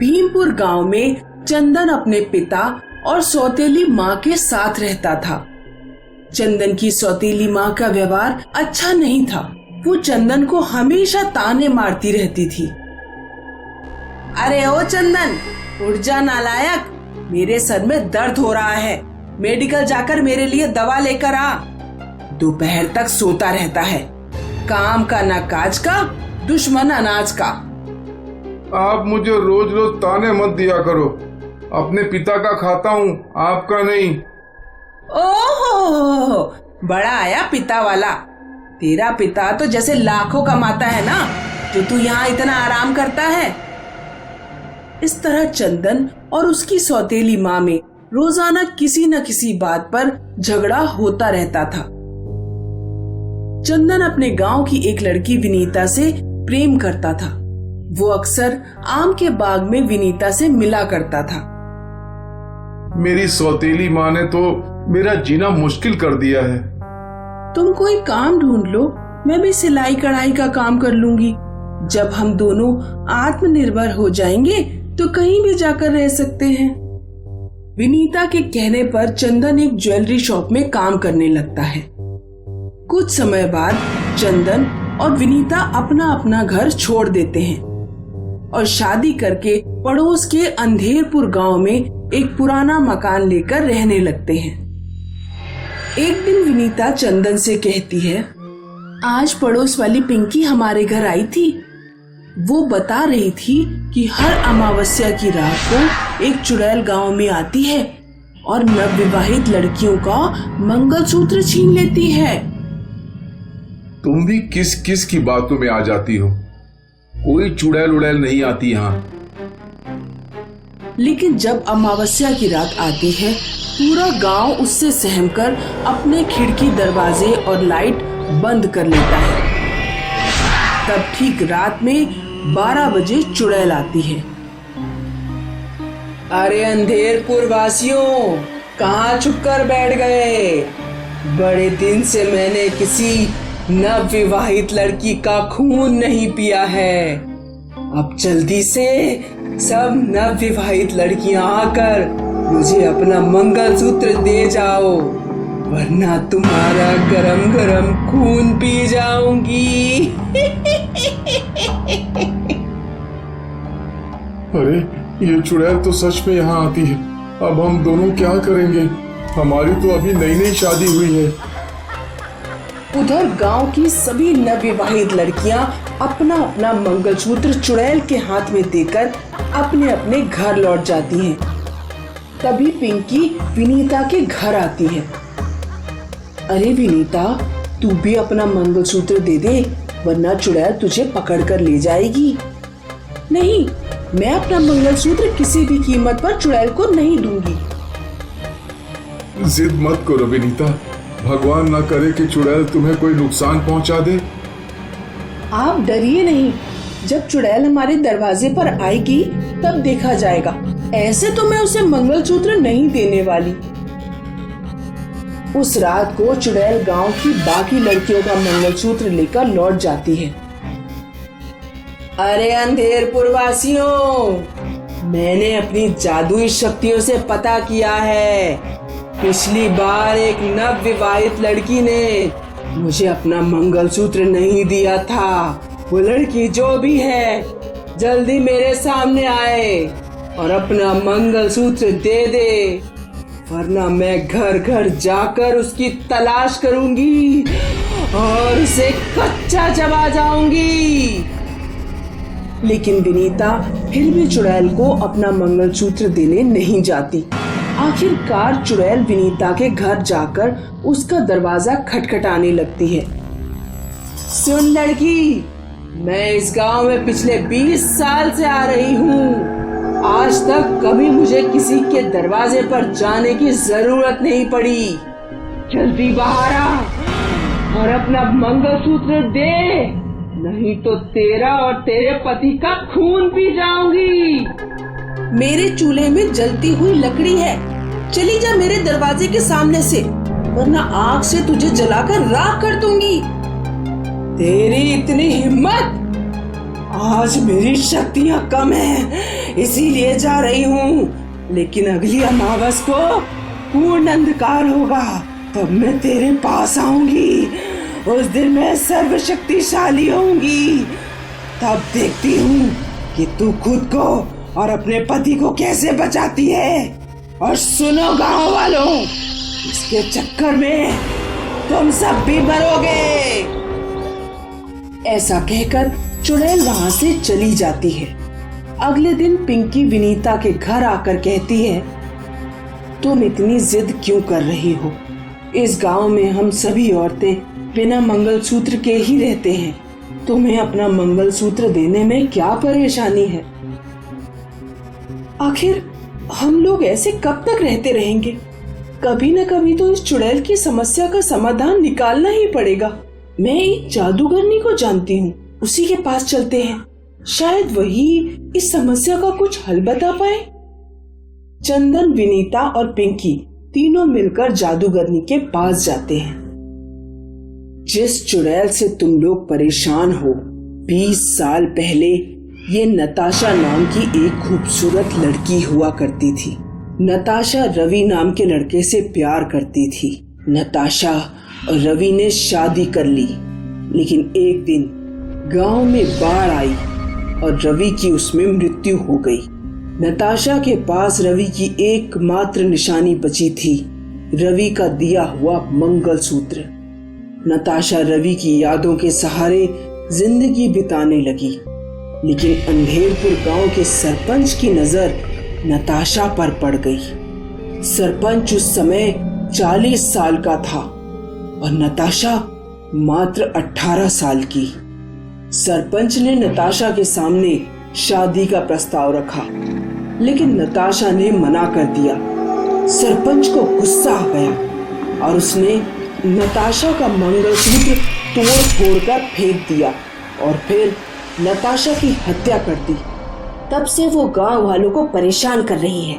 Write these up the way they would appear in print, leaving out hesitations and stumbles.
भीमपुर गांव में चंदन अपने पिता और सौतेली माँ के साथ रहता था। चंदन की सौतेली माँ का व्यवहार अच्छा नहीं था। वो चंदन को हमेशा ताने मारती रहती थी। अरे ओ चंदन, उठ जा नालायक, मेरे सर में दर्द हो रहा है, मेडिकल जाकर मेरे लिए दवा लेकर आ। दोपहर तक सोता रहता है, काम का ना काज का, दुश्मन अनाज का। आप मुझे रोज रोज ताने मत दिया करो, अपने पिता का खाता हूँ, आपका नहीं। ओहो, बड़ा आया पिता वाला। तेरा पिता तो जैसे लाखों कमाता है ना, जो तू यहाँ इतना आराम करता है। इस तरह चंदन और उसकी सौतेली माँ में रोजाना किसी न किसी बात पर झगड़ा होता रहता था। चंदन अपने गांव की एक लड़की विनीता से प्रेम करता था। वो अक्सर आम के बाग में विनीता से मिला करता था। मेरी सौतेली माँ ने तो मेरा जीना मुश्किल कर दिया है। तुम कोई काम ढूंढ लो, मैं भी सिलाई कढ़ाई का काम कर लूंगी। जब हम दोनों आत्मनिर्भर हो जाएंगे तो कहीं भी जाकर रह सकते हैं। विनीता के कहने पर चंदन एक ज्वेलरी शॉप में काम करने लगता है। कुछ समय बाद चंदन और विनीता अपना अपना घर छोड़ देते हैं और शादी करके पड़ोस के अंधेरपुर गांव में एक पुराना मकान लेकर रहने लगते हैं। एक दिन विनीता चंदन से कहती है, आज पड़ोस वाली पिंकी हमारे घर आई थी। वो बता रही थी कि हर अमावस्या की रात को एक चुड़ैल गांव में आती है और नवविवाहित लड़कियों का मंगलसूत्र छीन लेती है। तुम भी किस किस की बातों में आ जाती हो, कोई चुड़ैल उड़ैल नहीं आती यहाँ। लेकिन जब अमावस्या की रात आती है, पूरा गांव उससे सहमकर अपने खिड़की, दरवाजे और लाइट बंद कर लेता है। तब ठीक रात में 12 बजे चुड़ैल आती है। अरे अंधेरपुर वासियों, कहाँ छुप कर बैठ गए? बड़े दिन से मैंने किसी नवविवाहित लड़की का खून नहीं पिया है। अब जल्दी से सब नवविवाहित लड़कियां आकर मुझे अपना मंगलसूत्र दे जाओ, वरना तुम्हारा गरम गरम खून पी जाऊंगी। अरे ये चुड़ैल तो सच में यहाँ आती है। अब हम दोनों क्या करेंगे? हमारी तो अभी नई नई शादी हुई है। उधर गांव की सभी नवविवाहित लड़कियां अपना अपना मंगलसूत्र चुड़ैल के हाथ में देकर अपने अपने घर लौट जाती हैं। तभी पिंकी विनीता के घर आती है। अरे विनीता, तू भी अपना मंगलसूत्र दे दे, वरना चुड़ैल तुझे पकड़ कर ले जाएगी। नहीं, मैं अपना मंगलसूत्र किसी भी कीमत पर चुड़ैल को नहीं दूंगी। जिद मत करो विनीता, भगवान ना करे कि चुड़ैल तुम्हें कोई नुकसान पहुंचा दे। आप डरिए नहीं, जब चुड़ैल हमारे दरवाजे पर आएगी तब देखा जाएगा। ऐसे तो मैं उसे मंगलसूत्र नहीं देने वाली। उस रात को चुड़ैल गांव की बाकी लड़कियों का मंगलसूत्र लेकर लौट जाती है। अरे अंधेरपुर वासियों, मैंने अपनी जादुई शक्तियों से पता किया है। पिछली बार एक नवविवाहित लड़की ने मुझे अपना मंगलसूत्र नहीं दिया था। वो लड़की जो भी है, जल्दी मेरे सामने आए और अपना मंगलसूत्र दे दे, वरना मैं घर घर जाकर उसकी तलाश करूंगी और उसे कच्चा चबा जाऊंगी। लेकिन विनीता फिर भी चुड़ैल को अपना मंगलसूत्र देने नहीं जाती। आखिरकार चुड़ैल विनीता के घर जाकर उसका दरवाजा खटखटाने लगती है। सुन लड़की, मैं इस गांव में पिछले 20 साल से आ रही हूँ। आज तक कभी मुझे किसी के दरवाजे पर जाने की जरूरत नहीं पड़ी। जल्दी बाहर आ और अपना मंगलसूत्र दे, नहीं तो तेरा और तेरे पति का खून पी जाऊंगी। मेरे चूल्हे में जलती हुई लकड़ी है, चली जा मेरे दरवाजे के सामने से, वरना आग से तुझे जलाकर राख कर दूंगी। तेरी इतनी हिम्मत? आज मेरी शक्तियां कम है, इसीलिए जा रही हूँ, लेकिन अगली अमावस को पूर्ण अंधकार होगा, तब मैं तेरे पास आऊंगी। उस दिन मैं सर्वशक्तिशाली होंगी। तब देखती हूँ कि तू खुद को और अपने पति को कैसे बचाती है। और सुनो गांव वालों, इसके चक्कर में तुम सब भी मरोगे। ऐसा कहकर चुड़ैल वहां से चली जाती है। अगले दिन पिंकी विनीता के घर आकर कहती है, तुम इतनी जिद क्यों कर रही हो? इस गांव में हम सभी औरतें बिना मंगलसूत्र के ही रहते हैं। तुम्हें अपना मंगलसूत्र देने में क्या परेशानी है? आखिर हम लोग ऐसे कब तक रहते रहेंगे? कभी न कभी तो इस चुड़ैल की समस्या का समाधान निकालना ही पड़ेगा। मैं एक जादूगरनी को जानती हूँ, उसी के पास चलते हैं, शायद वही इस समस्या का कुछ हल बता पाए। चंदन, विनीता और पिंकी तीनों मिलकर जादूगरनी के पास जाते हैं। जिस चुड़ैल से तुम लोग परेशान हो, 20 साल पहले ये नताशा नाम की एक खूबसूरत लड़की हुआ करती थी। नताशा रवि नाम के लड़के से प्यार करती थी। नताशा और रवि ने शादी कर ली, लेकिन एक दिन गांव में बाढ़ आई और रवि की उसमें मृत्यु हो गई। नताशा के पास रवि की एकमात्र निशानी बची थी, रवि का दिया हुआ मंगलसूत्र। नताशा रवि की यादों के सहारे जिंदगी बिताने लगी, लेकिन अंधेरपुर गांव के सरपंच की नजर नताशा पर पड़ गई। सरपंच उस समय 40 साल का था और नताशा मात्र 18 साल की। सरपंच ने नताशा के सामने शादी का प्रस्ताव रखा, लेकिन नताशा ने मना कर दिया। सरपंच को गुस्सा आ गया और उसने नताशा का मंगलसूत्र तोड़ फोड़ कर फेंक दिया और फिर नताशा की हत्या कर दी। तब से वो गांव वालों को परेशान कर रही है।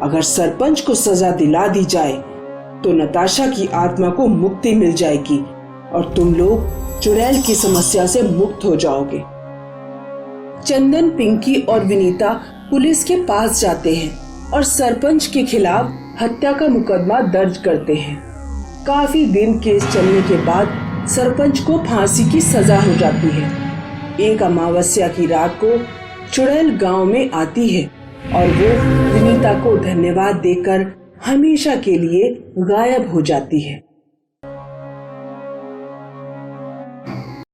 अगर सरपंच को सजा दिला दी जाए तो नताशा की आत्मा को मुक्ति मिल जाएगी और तुम लोग चुड़ैल की समस्या से मुक्त हो जाओगे। चंदन, पिंकी और विनीता पुलिस के पास जाते हैं और सरपंच के खिलाफ हत्या का मुकदमा दर्ज करते हैं। काफी दिन केस चलने के बाद सरपंच को फांसी की सजा हो जाती है। एक अमावस्या की रात को चुड़ैल गांव में आती है और वो विनीता को धन्यवाद देकर हमेशा के लिए गायब हो जाती है।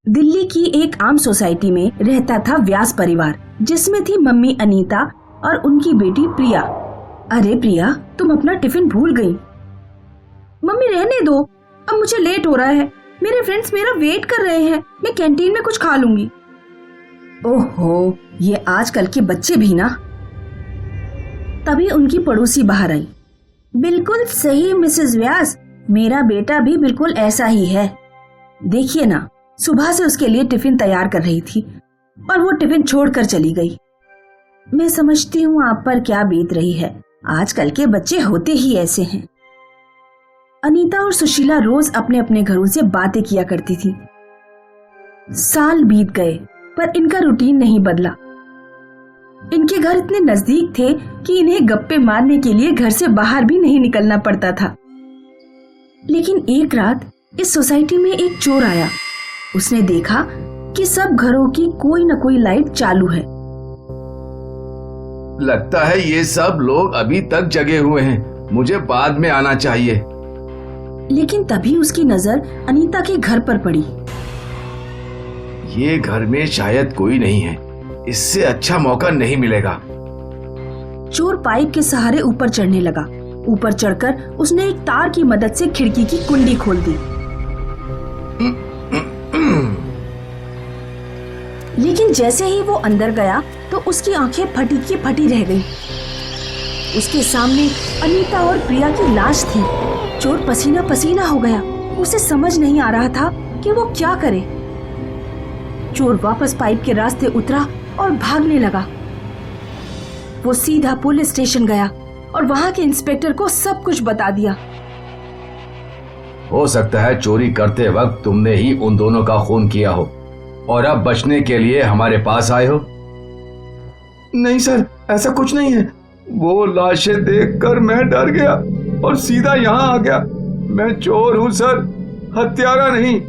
दिल्ली की एक आम सोसाइटी में रहता था व्यास परिवार, जिसमें थी मम्मी अनीता और उनकी बेटी प्रिया। अरे प्रिया, तुम अपना टिफिन भूल गई। मम्मी रहने दो, अब मुझे लेट हो रहा है, मेरे फ्रेंड्स मेरा वेट कर रहे हैं, मैं कैंटीन में कुछ खा लूंगी। ओहो, ये आजकल के बच्चे भी ना। तभी उनकी पड़ोसी बाहर आई। बिल्कुल सही मिसेस व्यास, मेरा बेटा भी बिल्कुल ऐसा ही है। देखिए ना, सुबह से उसके लिए टिफिन तैयार कर रही थी और वो टिफिन छोड़कर चली गई। मैं समझती हूँ आप पर क्या बीत रही है, आजकल के बच्चे होते ही ऐसे हैं। अनीता और सुशीला रोज अपने अपने घरों से बातें किया करती थी। साल बीत गए पर इनका रूटीन नहीं बदला। इनके घर इतने नजदीक थे कि इन्हें गप्पे मारने के लिए घर से बाहर भी नहीं निकलना पड़ता था। लेकिन एक रात इस सोसाइटी में एक चोर आया। उसने देखा कि सब घरों की कोई न कोई लाइट चालू है। लगता है ये सब लोग अभी तक जगे हुए हैं, मुझे बाद में आना चाहिए। लेकिन तभी उसकी नजर अनीता के घर पर पड़ी। ये घर में शायद कोई नहीं है, इससे अच्छा मौका नहीं मिलेगा। चोर पाइप के सहारे ऊपर चढ़ने लगा। ऊपर चढ़कर उसने एक तार की मदद से खिड़की की कुंडी खोल दी। लेकिन जैसे ही वो अंदर गया तो उसकी आंखें फटी की फटी रह गईं। उसके सामने अनीता और प्रिया की लाश थी। चोर पसीना पसीना हो गया। उसे समझ नहीं आ रहा था कि वो क्या करे। चोर वापस पाइप के रास्ते उतरा और भागने लगा। वो सीधा पुलिस स्टेशन गया और वहां के इंस्पेक्टर को सब कुछ बता दिया। हो सकता है चोरी करते वक्त तुमने ही उन दोनों का खून किया हो। और अब बचने के लिए हमारे पास आए हो? नहीं सर, ऐसा कुछ नहीं है। वो लाशें देखकर मैं डर गया और सीधा यहाँ आ गया। मैं चोर हूँ सर, हत्यारा नहीं।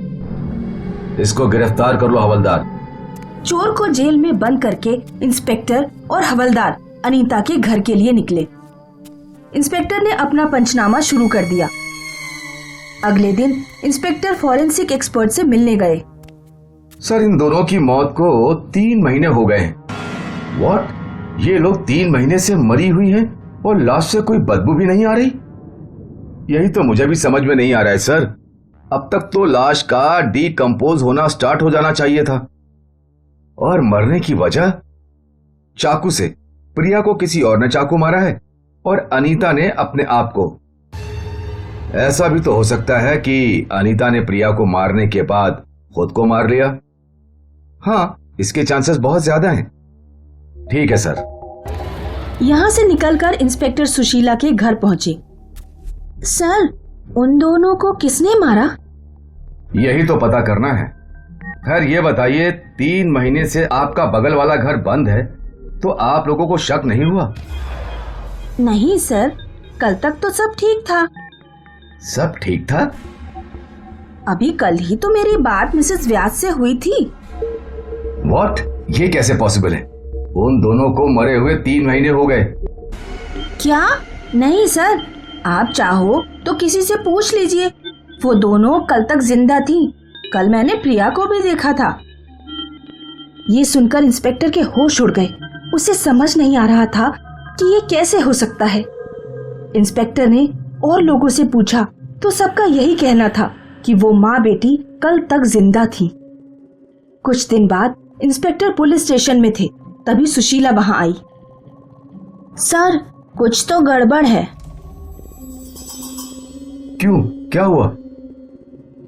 इसको गिरफ्तार कर लो हवलदार। चोर को जेल में बंद करके इंस्पेक्टर और हवलदार अनीता के घर के लिए निकले। इंस्पेक्टर ने अपना पंचनामा शुरू कर दिया। अगले दिन इंस्पेक्टर फॉरेंसिक एक्सपर्ट से मिलने गए। सर, इन दोनों की मौत को 3 महीने हो गए। व्हाट? ये लोग 3 महीने से मरी हुई हैं और लाश से कोई बदबू भी नहीं आ रही? यही तो मुझे भी समझ में नहीं आ रहा है सर। अब तक तो लाश का डीकंपोज होना स्टार्ट हो जाना चाहिए था। और मरने की वजह? चाकू से। प्रिया को किसी और ने चाकू मारा है और अनीता ने अपने आप को। ऐसा भी तो हो सकता है कि अनीता ने प्रिया को मारने के बाद खुद को मार लिया। हाँ, इसके चांसेस बहुत ज्यादा हैं। ठीक है सर। यहाँ से निकलकर इंस्पेक्टर सुशीला के घर पहुंचे। सर, उन दोनों को किसने मारा? यही तो पता करना है। खैर ये बताइए, 3 महीने से आपका बगल वाला घर बंद है, तो आप लोगों को शक नहीं हुआ? नहीं सर, कल तक तो सब ठीक था। सब ठीक था? अभी कल ही तो मेरी बात मिसेस व्यास से हुई थी। व्हाट? ये कैसे पॉसिबल है? उन दोनों को मरे हुए 3 महीने हो गए। क्या? नहीं सर, आप चाहो तो किसी से पूछ लीजिए। वो दोनों कल तक जिंदा थी। कल मैंने प्रिया को भी देखा था। ये सुनकर इंस्पेक्टर के होश उड़ गए। उसे समझ नहीं आ रहा था कि ये कैसे हो सकता है। इंस्पेक्टर ने और लोगों से पूछा तो सबका यही कहना था कि वो माँ बेटी कल तक जिंदा थी। कुछ दिन बाद इंस्पेक्टर पुलिस स्टेशन में थे, तभी सुशीला वहां आई। सर, कुछ तो गड़बड़ है। क्यों? क्या हुआ?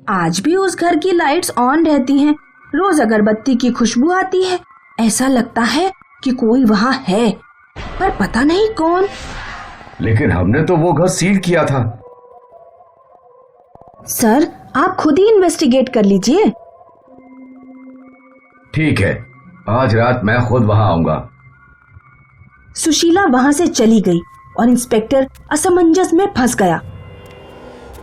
आज भी उस घर की लाइट्स ऑन रहती हैं। रोज अगरबत्ती की खुशबू आती है। ऐसा लगता है कि कोई वहां है, पर पता नहीं कौन। लेकिन हमने तो वो घर सील किया था। सर, आप खुद ही इन्वेस्टिगेट कर लीजिए। ठीक है, आज रात मैं खुद वहां आऊंगा। सुशीला वहां से चली गई और इंस्पेक्टर असमंजस में फंस गया।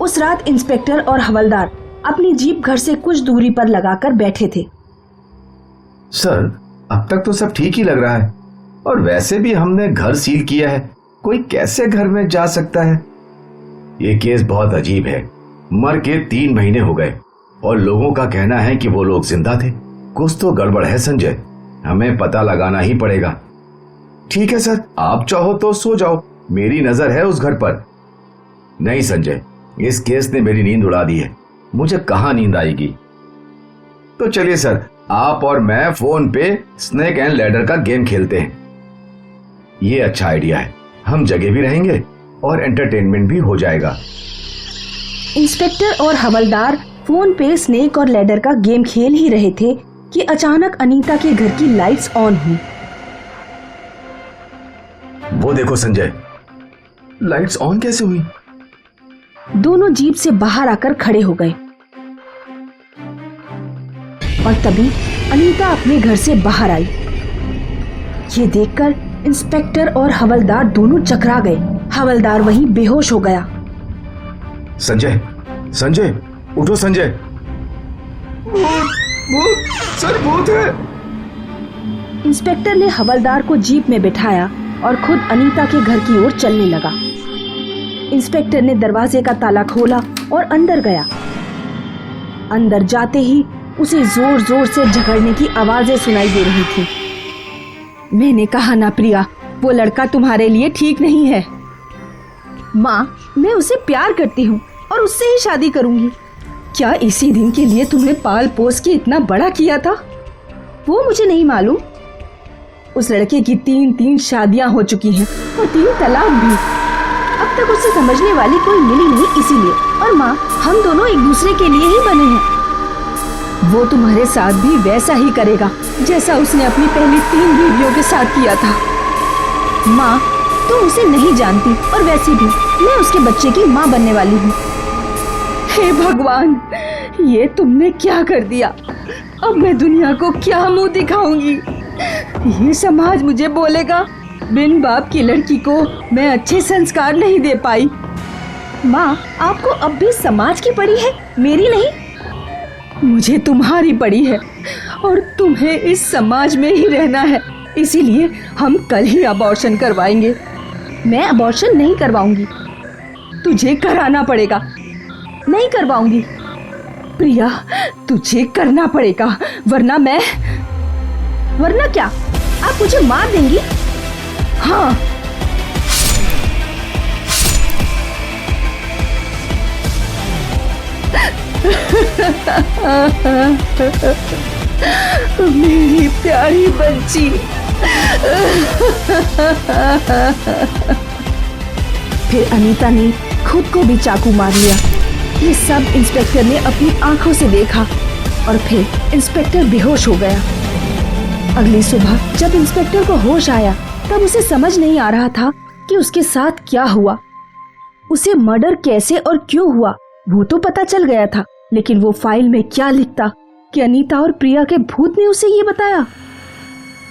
उस रात इंस्पेक्टर और हवलदार अपनी जीप घर से कुछ दूरी पर लगाकर बैठे थे। सर, अब तक तो सब ठीक ही लग रहा है, और वैसे भी हमने घर सील किया है। कोई कैसे घर में जा सकता है? ये केस बहुत अजीब है। मर के 3 महीने हो गए और लोगों का कहना है कि वो लोग जिंदा थे। कुछ तो गड़बड़ है संजय, हमें पता लगाना ही पड़ेगा। ठीक है सर, आप चाहो तो सो जाओ, मेरी नजर है उस घर पर। नहीं संजय, इस केस ने मेरी नींद उड़ा दी है। मुझे कहां नींद आएगी? तो चलिए सर, आप और मैं फोन पे स्नेक एंड लैडर का गेम खेलते हैं। ये अच्छा आइडिया है। हम जगह भी रहेंगे और एंटरटेनमेंट भी हो जाएगा। इंस्पेक्टर और हवलदार फोन पे स्नेक और लैडर का गेम खेल ही रहे थे कि अचानक अनीता के घर की लाइट्स ऑन हुई। वो देखो संजय, लाइट्स ऑन कैसे हुई? दोनों जीप से बाहर आकर खड़े हो गए और तभी अनीता अपने घर से बाहर आई। ये देखकर इंस्पेक्टर और हवलदार दोनों चकरा गए। हवलदार वहीं बेहोश हो गया। संजय, संजय, उठो संजय। भूत, भूत, सर भूत है। इंस्पेक्टर ने हवलदार को जीप में बिठाया और खुद अनीता के घर की ओर चलने लगा। इंस्पेक्टर ने दरवाजे का ताला खोला और अंदर गया। अंदर जाते ही उसे जोर जोर से झगड़ने की आवाजें सुनाई दे रही थी। मैंने कहा ना प्रिया, वो लड़का तुम्हारे लिए ठीक नहीं है। माँ, मैं उसे प्यार करती हूँ और उससे ही शादी करूंगी। क्या इसी दिन के लिए तुमने पाल पोस के इतना बड़ा किया था? वो मुझे नहीं मालूम। उस लड़के की 3 शादियां हो चुकी हैं और 3 तलाक भी। अब तक उसे समझने वाली कोई मिली नहीं, इसीलिए। और माँ, हम दोनों एक दूसरे के लिए ही बने हैं। वो तुम्हारे साथ भी वैसा ही करेगा जैसा उसने अपनी पहली 3 बीवियों के साथ किया था। माँ, तुम उसे नहीं जानती और वैसे भी मैं उसके बच्चे की माँ बनने वाली हूँ। हे भगवान, ये तुमने क्या कर दिया? अब मैं दुनिया को क्या मुंह दिखाऊंगी? ये समाज मुझे बोलेगा बिन बाप की लड़की को मैं अच्छे संस्कार नहीं दे पाई। माँ, आपको अब भी समाज की पड़ी है, मेरी नहीं। मुझे तुम्हारी पड़ी है और तुम्हें इस समाज में ही रहना है, इसीलिए हम कल ही अबॉर्शन करवाएंगे। मैं अबॉर्शन नहीं करवाऊंगी। तुझे कराना पड़ेगा। नहीं करवाऊंगी। प्रिया, तुझे करना पड़ेगा, वरना क्या आप मुझे मार देंगी? हाँ। मेरी प्यारी बच्ची। फिर अनीता ने खुद को भी चाकू मार लिया। ये सब इंस्पेक्टर ने अपनी आंखों से देखा और फिर इंस्पेक्टर बेहोश हो गया। अगली सुबह जब इंस्पेक्टर को होश आया तब उसे समझ नहीं आ रहा था कि उसके साथ क्या हुआ। उसे मर्डर कैसे और क्यों हुआ वो तो पता चल गया था, लेकिन वो फाइल में क्या लिखता कि अनीता और प्रिया के भूत ने उसे ये बताया।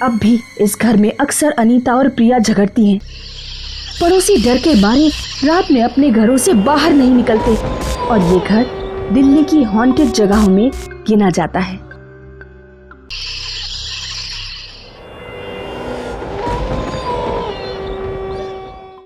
अब भी इस घर में अक्सर अनीता और प्रिया झगड़ती हैं। पड़ोसी डर के मारे रात में अपने घरों से बाहर नहीं निकलते और ये घर दिल्ली की हॉन्टेड जगहों में गिना जाता है।